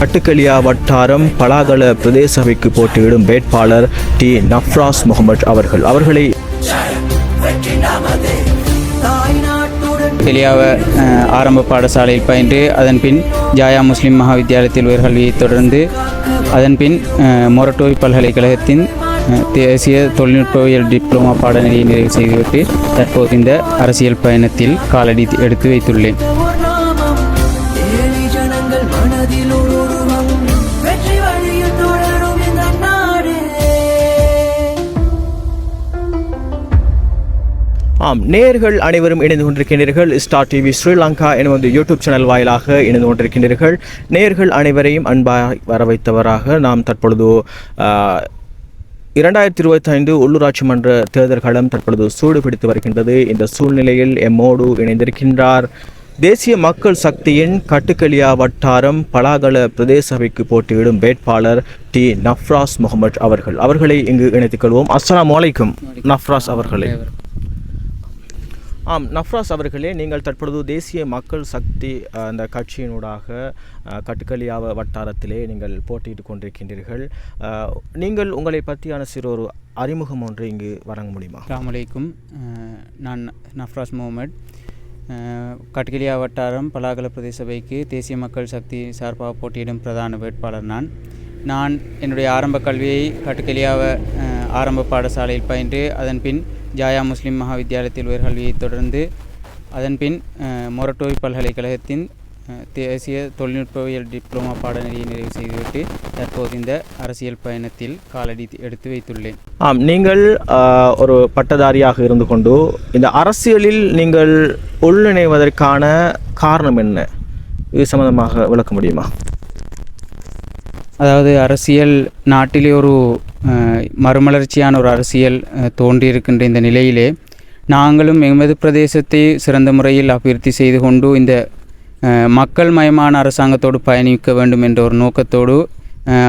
கட்டுக்கலியா வட்டாரம் பலாகல பிரதேச சபைக்கு போட்டியிடும் வேட்பாளர் டி நஃப்ராஸ் முகமது அவர்களை கலியாவ ஆரம்ப பாடசாலையில் பயின்று அதன் பின் ஜாயா முஸ்லிம் மகாவித்தியாலயத்தில் உயர்கல்வியை தொடர்ந்து அதன் பின் மொரட்டோவி பல்கலைக்கழகத்தின் தேசிய தொழில்நுட்பவியல் டிப்ளமா பாடநெறியை நிறைவு செய்துவிட்டு தற்போது இந்த அரசியல் பயணத்தில் காலடி எடுத்து வைத்துள்ளேன். நேயர்கள் அனைவரும் இணைந்து கொண்டிருக்கின்றீர்கள். ஸ்டார் டிவி ஸ்ரீலங்கா எனும் யூடியூப் சேனல் வாயிலாக இணைந்து கொண்டிருக்கின்றீர்கள். நேயர்கள் அனைவரையும் அன்பாக வரவைத்தவராக நாம் தற்பொழுது 2025 உள்ளூராட்சி மன்ற தேர்தல்களும் தற்பொழுது சூடு பிடித்து வருகின்றது. இந்த சூழ்நிலையில் எம்மோடு இணைந்திருக்கின்றார் தேசிய மக்கள் சக்தியின் கட்டுக்கலியா வட்டாரம் பலாகல பிரதேச சபைக்கு போட்டியிடும் வேட்பாளர் டி நஃப்ராஸ் முகமது அவர்களை இங்கு இணைத்துக் கொள்வோம். அஸ்ஸலாமு அலைக்கும் நஃப்ராஸ் அவர்களே. நஃப்ராஸ் அவர்களே, நீங்கள் தற்பொழுது தேசிய மக்கள் சக்தி அந்த கட்சியினூடாக கட்டுக்கலியா வட்டாரத்திலே நீங்கள் போட்டியிட்டு கொண்டிருக்கின்றீர்கள். நீங்கள் உங்களை பற்றியான சிறு ஒரு அறிமுகம் ஒன்று இங்கு வழங்க முடியுமா? அஸ்ஸலாமு அலைக்கும். நான் நஃப்ராஸ் முகமது, கட்டுக்கலியா வட்டாரம் பலாகல பிரதேச சபைக்கு தேசிய மக்கள் சக்தி சார்பாக போட்டியிடும் பிரதான வேட்பாளர். நான் என்னுடைய ஆரம்ப கல்வியை கட்டுக்கலியாவ ஆரம்ப பாடசாலையில் பயின்று அதன் பின் ஜாயா முஸ்லிம் மகாவித்தியாலயத்தில் உயர்கல்வியை தொடர்ந்து அதன் பின் மொரட்டோவி பல்கலைக்கழகத்தின் தேசிய தொழில்நுட்பவியல் டிப்ளமா பாடநெறியை நிறைவு செய்துவிட்டு தற்போது இந்த அரசியல் பயணத்தில் காலடி எடுத்து வைத்துள்ளேன். நீங்கள் ஒரு பட்டதாரியாக இருந்து கொண்டு இந்த அரசியலில் நீங்கள் உள்நினைவதற்கான காரணம் என்ன? இது சம்பந்தமாக விளக்க முடியுமா? அதாவது அரசியல் நாட்டிலே ஒரு மறுமலர்ச்சியான ஒரு அரசியல் தோன்றியிருக்கின்ற இந்த நிலையிலே நாங்களும் எமது பிரதேசத்தை சிறந்த முறையில் அபிவிருத்தி செய்து கொண்டு இந்த மக்கள் மயமான அரசாங்கத்தோடு பயணிக்க வேண்டும் என்ற ஒரு நோக்கத்தோடு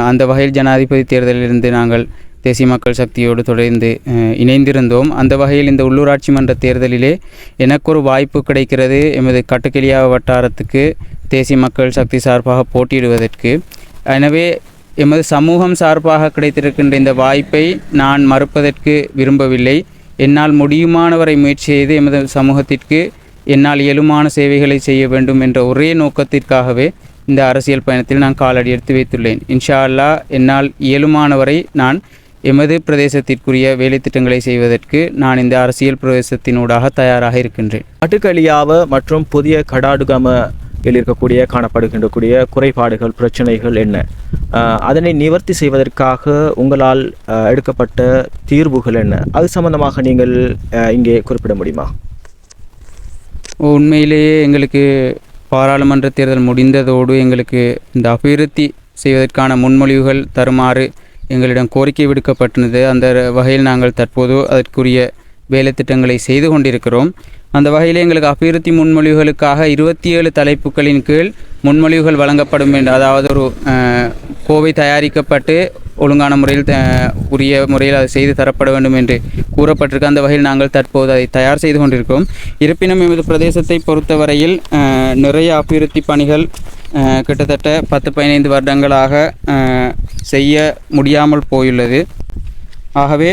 அந்த வகையில் ஜனாதிபதி தேர்தலிலிருந்து நாங்கள் தேசிய மக்கள் சக்தியோடு தொடர்ந்து இணைந்திருந்தோம். அந்த வகையில் இந்த உள்ளூராட்சி மன்ற தேர்தலிலே எனக்கு ஒரு வாய்ப்பு கிடைக்கிறது எமது கட்டுக்கலியா வட்டாரத்துக்கு தேசிய மக்கள் சக்தி சார்பாக போட்டியிடுவதற்கு. எனவே எமது சமூகம் சார்பாக கிடைத்திருக்கின்ற இந்த வாய்ப்பை நான் மறுப்பதற்கு விரும்பவில்லை. என்னால் முடியுமானவரை முயற்சி செய்து எமது சமூகத்திற்கு என்னால் இயலுமான சேவைகளை செய்ய வேண்டும் என்ற ஒரே நோக்கத்திற்காகவே இந்த அரசியல் பயணத்தில் நான் காலடி எடுத்து வைத்துள்ளேன். இன்ஷா அல்லாஹ் என்னால் இயலுமானவரை நான் எமது பிரதேசத்திற்குரிய வேலை திட்டங்களை செய்வதற்கு நான் இந்த அரசியல் பிரதேசத்தினூடாக தயாராக இருக்கின்றேன். கட்டுக்கலியாவ மற்றும் புதிய கடாடுகம இருக்கக்கூடிய காணப்படுகின்றக்கூடிய குறைபாடுகள் பிரச்சனைகள் என்ன? அதனை நிவர்த்தி செய்வதற்காக உங்களால் எடுக்கப்பட்ட தீர்வுகள் என்ன? அது சம்பந்தமாக நீங்கள் இங்கே குறிப்பிட முடியுமா? உண்மையிலேயே எங்களுக்கு பாராளுமன்ற தேர்தல் முடிந்ததோடு எங்களுக்கு இந்த அபிவிருத்தி செய்வதற்கான முன்மொழிவுகள் தருமாறு எங்களிடம் கோரிக்கை விடுக்கப்பட்டது. அந்த வகையில் நாங்கள் தற்போது அதற்குரிய வேலை திட்டங்களை செய்து கொண்டிருக்கிறோம். அந்த வகையில் எங்களுக்கு அபிவிருத்தி முன்மொழிவுகளுக்காக 27 தலைப்புகளின் கீழ் முன்மொழிவுகள் வழங்கப்படும் என்று, அதாவது ஒரு கோவை தயாரிக்கப்பட்டு ஒழுங்கான முறையில் உரிய முறையில் அதை செய்து தரப்பட வேண்டும் என்று கூறப்பட்டிருக்கு. அந்த வகையில் நாங்கள் தற்போது அதை தயார் செய்து கொண்டிருக்கிறோம். இருப்பினும் எமது பிரதேசத்தை பொறுத்தவரையில் நிறைய அபிவிருத்தி பணிகள் கிட்டத்தட்ட 10-15 வருடங்களாக செய்ய முடியாமல் போயுள்ளது. ஆகவே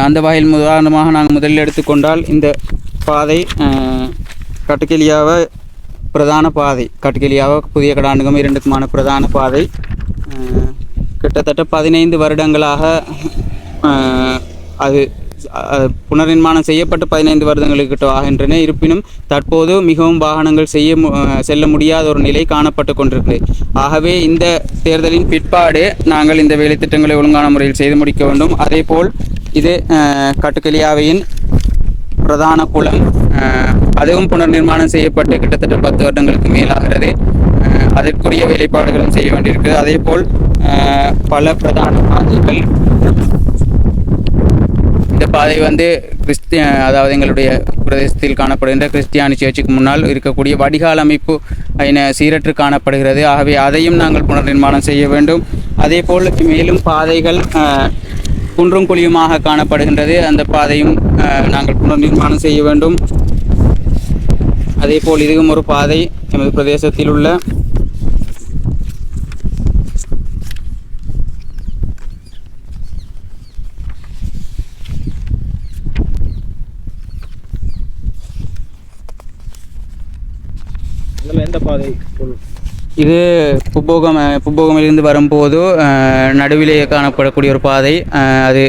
அந்த வகையில் உதாரணமாக நாங்கள் முதலில் எடுத்துக்கொண்டால் இந்த பாதை கட்டுக்கலியாவ பிரதான பாதை, கட்டுக்கலியாவ புதிய கடாண்டுகம் இரண்டுக்குமான பிரதான பாதை கிட்டத்தட்ட 15 வருடங்களாக அது புனர்நிர்மாணம் செய்யப்பட்டு 15 வருடங்களுக்கு கிட்ட ஆகின்றன. இருப்பினும் தற்போது மிகவும் வாகனங்கள் செல்ல முடியாத ஒரு நிலை காணப்பட்டு கொண்டிருக்கிறது. ஆகவே இந்த தேர்தலின் பிற்பாடு நாங்கள் இந்த வேலை திட்டங்களை ஒழுங்கான முறையில் செய்து முடிக்க வேண்டும். அதேபோல் இது கட்டுக்கலியாவையின் பிரதான குளம், அதுவும் புனர்நிர்மாணம் செய்யப்பட்டு கிட்டத்தட்ட 10 வருடங்களுக்கு மேலாகிறது. அதற்குரிய வேலைப்பாடுகளும் செய்ய வேண்டியிருக்கிறது. அதேபோல் பல பிரதான பாதைகள், இந்த பாதை அதாவது எங்களுடைய பிரதேசத்தில் காணப்படுகின்ற கிறிஸ்டியானி சர்ச்சுக்கு முன்னால் இருக்கக்கூடிய வடிகால் அமைப்பு சீரற்று காணப்படுகிறது. ஆகவே அதையும் நாங்கள் புனர்நிர்மாணம் செய்ய வேண்டும். அதேபோல் மேலும் பாதைகள் குன்றும் குழியுமாக காணப்படுகின்றது. அந்த பாதையும் நாங்கள் புனர்நிர்மாணம் செய்ய வேண்டும். அதேபோல் இதுவும் ஒரு பாதை எமது பிரதேசத்தில் உள்ள பாதை இது புப்போகமிலிருந்து வரும்போது நடுவிலே காணப்படக்கூடிய ஒரு பாதை. அது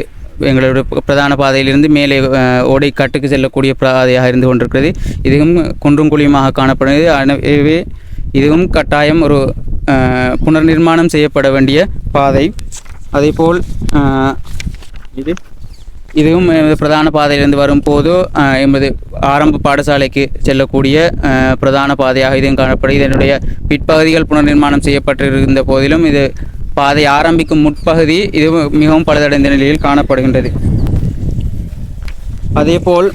எங்களுடைய பிரதான பாதையிலிருந்து மேலே ஓடை கட்டுக்கு செல்லக்கூடிய பாதையாக இருந்து கொண்டிருக்கிறது. இதுவும் குன்றும் குழியுமாக காணப்படுகிறது. எனவே இதுவும் கட்டாயம் ஒரு புனர்நிர்மாணம் செய்யப்பட வேண்டிய பாதை. அதேபோல் இதுவும் பிரதான பாதையிலிருந்து வரும்போது எமது ஆரம்ப பாடசாலைக்கு செல்லக்கூடிய பிரதான பாதையாக இதுவும் காணப்படுகிறது. இதனுடைய பிற்பகுதிகள் புனர்நிர்மாணம் செய்யப்பட்டிருந்த போதிலும் இது பாதை ஆரம்பிக்கும் முற்பகுதி இது மிகவும் பழுதடைந்த நிலையில் காணப்படுகின்றது. அதேபோல்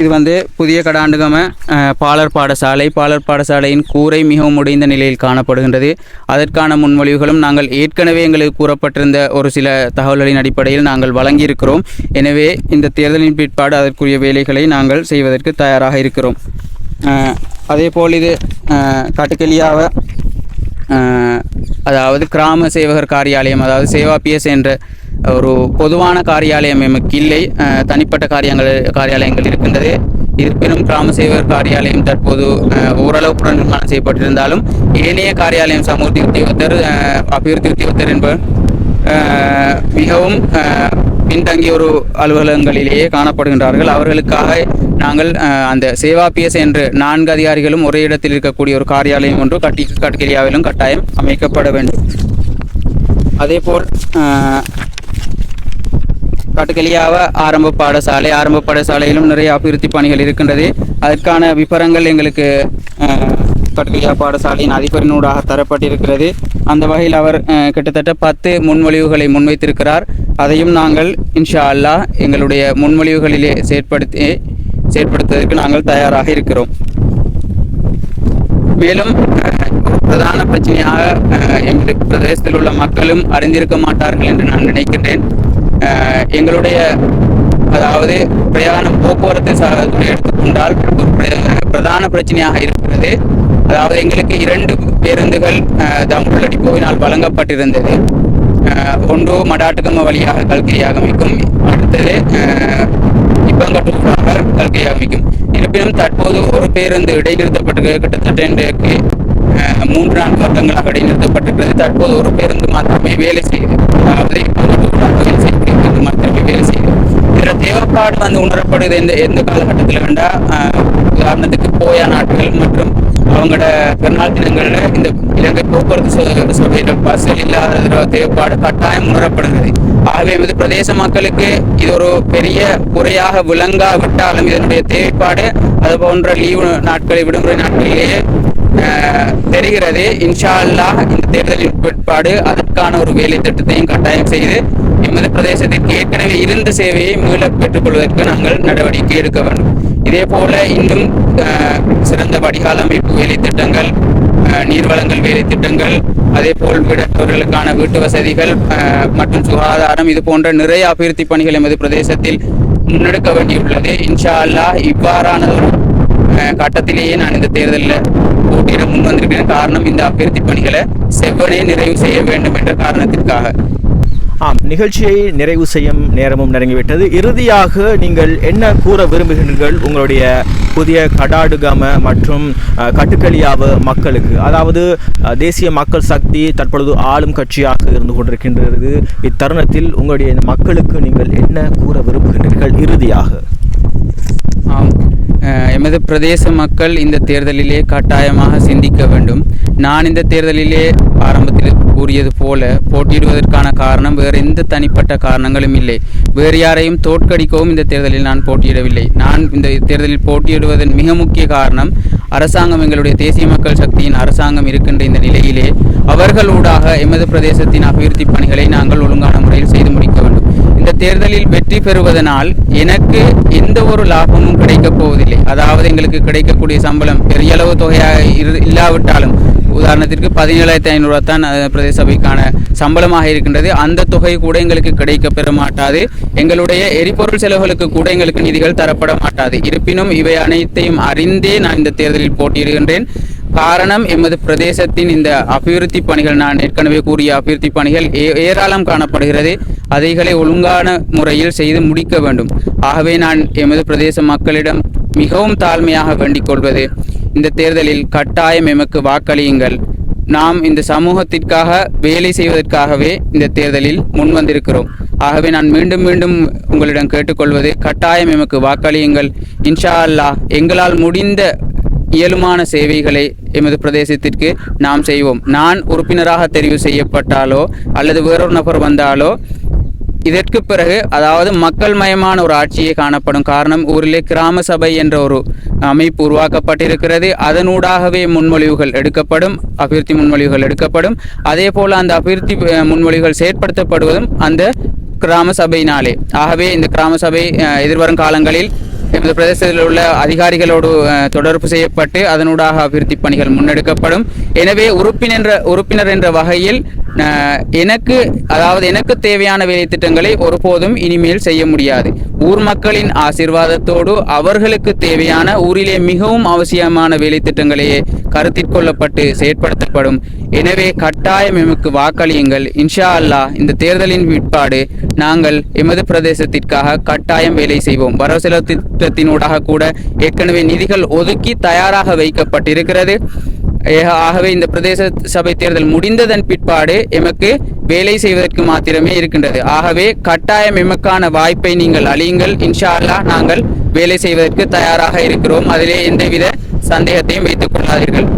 இது புதிய கடாண்டுகம பாலர் பாடசாலையின் கூரை மிகவும் உடைந்த நிலையில் காணப்படுகின்றது. அதற்கான முன்மொழிவுகளும் நாங்கள் ஏற்கனவே எங்களுக்கு கூறப்பட்டிருந்த ஒரு சில தகவல்களின் அடிப்படையில் நாங்கள் வழங்கியிருக்கிறோம். எனவே இந்த தேர்தலின் பிற்பாடு அதற்குரிய வேலைகளை நாங்கள் செய்வதற்கு தயாராக இருக்கிறோம். அதேபோல் இது காட்டுக்கெளியாவ அதாவது கிராம சேவகர் காரியாலயம், அதாவது சேவா பிஎஸ் என்ற ஒரு பொதுவான காரியாலயம் எமக்கு இல்லை. தனிப்பட்ட காரியாலயங்கள் இருக்கின்றது. இருப்பினும் கிராம சேவகர் காரியாலயம் தற்போது ஓரளவு புனர்நிர்மாணம் செய்யப்பட்டிருந்தாலும் ஏனைய காரியாலயம் சமூர்த்தி உத்தியோகத்தர், அபிவிருத்தி உத்தியோகத்தர் என்பவர் மிகவும் பின்தங்கிய ஒரு அலுவலகங்களிலேயே காணப்படுகின்றார்கள். அவர்களுக்காக நாங்கள் அந்த சேவா பிஎஸ் என்று 4 அதிகாரிகளும் ஒரே இடத்தில் இருக்கக்கூடிய ஒரு காரியாலயம் ஒன்று கட்டுக்கெளியாவிலும் கட்டாயம் அமைக்கப்பட வேண்டும். அதேபோல் காட்டுக்கெளியாவ ஆரம்ப பாடசாலையிலும் நிறைய அபிவிருத்தி பணிகள் இருக்கின்றது. அதற்கான விபரங்கள் எங்களுக்கு காட்டுக்கெளியாவ பாடசாலையின் அதிபரினூடாக தரப்பட்டிருக்கிறது. அந்த வகையில் அவர் கிட்டத்தட்ட 10 முன்மொழிவுகளை முன்வைத்திருக்கிறார். அதையும் நாங்கள் இன்ஷா அல்லாஹ் எங்களுடைய முன்மொழிவுகளிலே செயற்படுத்துவதற்கு நாங்கள் தயாராக இருக்கிறோம். மேலும் பிரதான பிரச்சனையாக எமது பிரதேசத்தில் உள்ள மக்களும் அறிந்திருக்க மாட்டார்கள் என்று நான் நினைக்கின்றேன். எங்களுடைய அதாவது பிரயாணம் போக்குவரத்து எடுத்துக்கொண்டால் பிரதான பிரச்சனையாக இருக்கிறது. அதாவது எங்களுக்கு 2 பேருந்துகள் தம்புள்ளடிப்போவினால் வழங்கப்பட்டிருந்தது. ஒன்று மடாட்டுகம வழியாக கல்கிரியாக அமைக்கும், அடுத்தது இப்பங்கட்டூராக கல்கிரியாக அமைக்கும். இருப்பினும் தற்போது ஒரு பேருந்து இடைநிறுத்தப்பட்டு கிட்டத்தட்ட இன்றைக்கு 3-4 வருடங்களாக இடைநிறுத்தப்பட்டிருக்கிறது. தற்போது ஒரு பேருந்து மாத்திரமே வேலை செய்யுது. அதாவது மாத்திரமே வேலை செய்யுது. இதில் தேவைப்பாடு உணரப்படுது எந்த காலகட்டத்தில் கண்டா, உதாரணத்துக்கு போயா நாட்கள் மற்றும் அவங்களோட பிறநாள் தினங்களில் இந்த இலங்கை போக்குவரத்து சபையில் பஸ்ஸில் இல்லாத தேவைப்பாடு கட்டாயம் உணரப்படுகிறது. ஆகவே இது பிரதேச மக்களுக்கு இது ஒரு பெரிய குறையாக விளங்காவிட்டாலும் இதனுடைய தேவைப்பாடு அது போன்ற லீவு நாட்களை, விடுமுறை நாட்களிலேயே தெரிகிறது. இன்ஷா அல்லாஹ் இந்த தேர்தலின் பிற்பாடு அதற்கான ஒரு வேலை திட்டத்தையும் கட்டாயம் செய்து எமது பிரதேசத்திற்கு ஏற்கனவே இருந்த சேவையை மீள பெற்றுக்கொள்வதற்கு நாங்கள் நடவடிக்கை எடுக்க வேண்டும். இதே போல இன்னும் சிறந்த வடிகால் அமைப்பு வேலை திட்டங்கள், நீர்வளங்கள் வேலை திட்டங்கள், அதே போல் வீடற்றவர்களுக்கான வீட்டு வசதிகள் மற்றும் சுகாதாரம், இது போன்ற நிறைய அபிவிருத்தி பணிகள் எமது பிரதேசத்தில் முன்னெடுக்க வேண்டியுள்ளது. இன்ஷா அல்லாஹ் இவ்வாறான ஒரு கட்டத்திலேயே நான் இந்த தேர்தலில் போட்டியிட முன் வந்திருக்கிறேன். காரணம், இந்த அபிவிருத்தி பணிகளை செவ்வனே நிறைவு செய்ய வேண்டும் என்ற காரணத்திற்காக. நிகழ்ச்சியை நிறைவு செய்யும் நேரமும் நெருங்கிவிட்டது. இறுதியாக நீங்கள் என்ன கூற விரும்புகிறீர்கள் உங்களுடைய புதிய கடாடுகம மற்றும் கட்டுக்கெளியாவ மக்களுக்கு? அதாவது தேசிய மக்கள் சக்தி தற்பொழுது ஆளும் கட்சியாக இருந்து கொண்டிருக்கின்றது. இத்தருணத்தில் உங்களுடைய மக்களுக்கு நீங்கள் என்ன கூற விரும்புகின்றீர்கள் இறுதியாக? எமது பிரதேச மக்கள் இந்த தேர்தலிலே கட்டாயமாக சிந்திக்க வேண்டும். நான் இந்த தேர்தலிலே ஆரம்பத்தில் கூறியது போல போட்டியிடுவதற்கான காரணம் வேறு எந்த தனிப்பட்ட காரணங்களும் இல்லை. வேறு யாரையும் தோற்கடிக்கவும் இந்த தேர்தலில் நான் போட்டியிடவில்லை. நான் இந்த தேர்தலில் போட்டியிடுவதன் மிக முக்கிய காரணம், அரசாங்கம், எங்களுடைய தேசிய மக்கள் சக்தியின் அரசாங்கம் இருக்கின்ற இந்த நிலையிலே அவர்களூடாக எமது பிரதேசத்தின் அபிவிருத்தி பணிகளை நாங்கள் ஒழுங்கான முறையில் செய்து முடிக்க வேண்டும். இந்த தேர்தலில் வெற்றி பெறுவதனால் எனக்கு எந்த ஒரு லாபமும் கிடைக்கப் போவதில்லை. அதாவது எங்களுக்கு கிடைக்கக்கூடிய சம்பளம் பெரிய அளவு தொகையாக இல்லாவிட்டாலும், உதாரணத்திற்கு 17,500 தான் பிரதேச சபைக்கான சம்பளமாக இருக்கின்றது. அந்த தொகை கூட எங்களுக்கு கிடைக்க பெற மாட்டாது. எங்களுடைய எரிபொருள் செலவுகளுக்கு கூட எங்களுக்கு நிதிகள் தரப்பட மாட்டாது. இருப்பினும் இவை அனைத்தையும் அறிந்தே நான் இந்த தேர்தலில் போட்டியிடுகின்றேன். காரணம், எமது பிரதேசத்தின் இந்த அபிவிருத்தி பணிகள், நான் ஏற்கனவே கூறிய அபிவிருத்தி பணிகள் ஏராளம் காணப்படுகிறது. அதைகளை ஒழுங்கான முறையில் செய்து முடிக்க வேண்டும். ஆகவே நான் எமது பிரதேச மக்களிடம் மிகவும் தாழ்மையாக வேண்டிக் கொள்வது, இந்த தேர்தலில் கட்டாயம் எமக்கு வாக்களியுங்கள். நாம் இந்த சமூகத்திற்காக வேலை செய்வதற்காகவே இந்த தேர்தலில் முன்வந்திருக்கிறோம். ஆகவே நான் மீண்டும் மீண்டும் உங்களிடம் கேட்டுக்கொள்வது, கட்டாயம் எமக்கு வாக்களியுங்கள். இன்ஷா அல்லாஹ் எங்களால் முடிந்த இயலுமான சேவைகளை எமது பிரதேசத்திற்கு நாம் செய்வோம். நான் உறுப்பினராக தெரிவு செய்யப்பட்டாலோ அல்லது வேறொரு நபர் வந்தாலோ இதற்கு பிறகு, அதாவது மக்கள் மயமான ஒரு ஆட்சியே காணப்படும். காரணம், ஊரிலே கிராம சபை என்ற ஒரு அமைப்பு உருவாக்கப்பட்டிருக்கிறது. அதனூடாகவே முன்மொழிவுகள் எடுக்கப்படும், அபிவிருத்தி முன்மொழிவுகள் எடுக்கப்படும். அதே போல அந்த அபிவிருத்தி முன்மொழிவுகள் செயற்படுத்தப்படுவதும் அந்த கிராம சபையினாலே. ஆகவே இந்த கிராம சபை எதிர்வரும் காலங்களில் எமது பிரதேசத்தில் உள்ள அதிகாரிகளோடு தொடர்பு செய்யப்பட்டு அதனூடாக அபிவிருத்தி பணிகள் முன்னெடுக்கப்படும். எனவே உறுப்பினர் என்ற வகையில் எனக்கு தேவையான வேலை திட்டங்களை ஒருபோதும் இனிமேல் செய்ய முடியாது. ஊர் மக்களின் ஆசீர்வாதத்தோடு அவர்களுக்கு தேவையான ஊரிலே மிகவும் அவசியமான வேலை திட்டங்களையே கருத்தில் கொள்ளப்பட்டு செயற்படுத்தப்படும். எனவே கட்டாயம் எமக்கு வாக்களியுங்கள். இன்ஷா அல்லாஹ் இந்த தேர்தலின் பிற்பாடு நாங்கள் எமது பிரதேசத்திற்காக கட்டாயம் வேலை செய்வோம். வரவு செலவு திட்டத்தினூடாக கூட ஏற்கனவே நிதிகள் ஒதுக்கி தயாராக வைக்கப்பட்டிருக்கிறது. ஆகவே இந்த பிரதேச சபை தேர்தல் முடிந்ததன் பிற்பாடு எமக்கு வேலை செய்வதற்கு மாத்திரமே இருக்கின்றது. ஆகவே கட்டாயம் எமக்கான வாய்ப்பை நீங்கள் அளியுங்கள். இன்ஷா அல்லாஹ் நாங்கள் வேலை செய்வதற்கு தயாராக இருக்கிறோம். அதிலே எந்தவித சந்தேகத்தையும் வைத்துக் கொள்ளாதீர்கள்.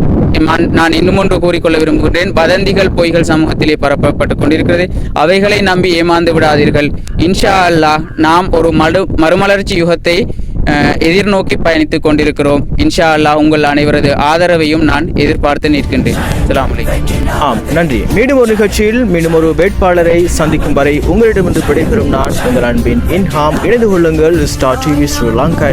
நான் இன்னும் ஒன்று கூறிக்கொள்ள விரும்புகின்றேன். வதந்திகள், பொய்கள் சமூகத்திலே பரப்பப்பட்டுக் கொண்டிருக்கிறது. அவைகளை நம்பி ஏமாந்து விடாதீர்கள். இன்ஷா அல்லாஹ் நாம் ஒரு மறுமலர்ச்சி யுகத்தை எதிர்நோக்கி பயணித்துக் கொண்டிருக்கிறோம். இன்ஷா அல்லாஹ் உங்கள் அனைவரது ஆதரவையும் நான் எதிர்பார்த்து நிற்கின்றேன். அஸ்ஸலாமு அலைக்கும். ஆம், நன்றி. மீண்டும் ஒரு நிகழ்ச்சியில் மீண்டும் ஒரு வேட்பாளரை சந்திக்கும் வரை உங்களிடமிருந்து விடைபெறும் நான் உங்கள் அன்பின் இன்ஹாம். இணைந்து கொள்ளுங்கள் ஸ்டார் டிவி ஸ்ரீலங்கா.